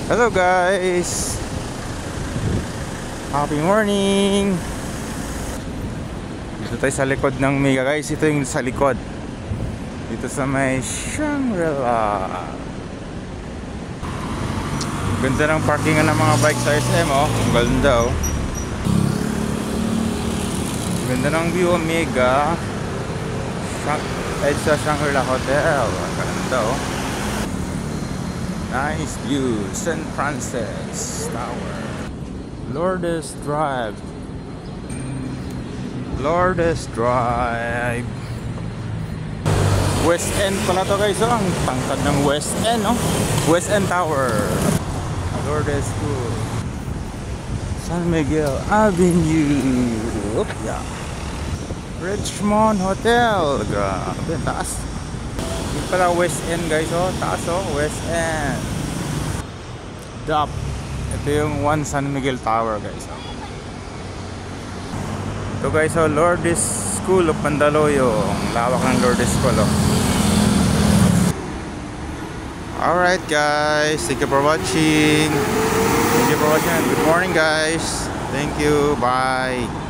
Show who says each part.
Speaker 1: Hello guys! Happy morning! Dito tayo sa likod ng Mega guys. Ito yung sa likod. Dito sa may Shangri-La. Ganda ng parkingan ng mga bike sa SM oh. Ang ganda oh. Ganda ng view of Mega. Sa Shangri-La Hotel. Ang ganda oh. Nice view. St. Francis Tower. Lourdes Drive. Lourdes Drive. West End pala to guys oh. Ang tangkad ng West End no. West End Tower. Lourdes School. San Miguel Avenue. Oop, yeah. Richmond Hotel. Grabe, taas. Yung pala West End guys oh. Taas oh. West End. Drop. Ito yung One San Miguel Tower guys oh. Ito guys oh. Lourdes School of Mandaluyong. Lawak ng Lourdes School oh. Alright guys. Thank you for watching. Thank you for watching. Good morning guys. Thank you. Bye.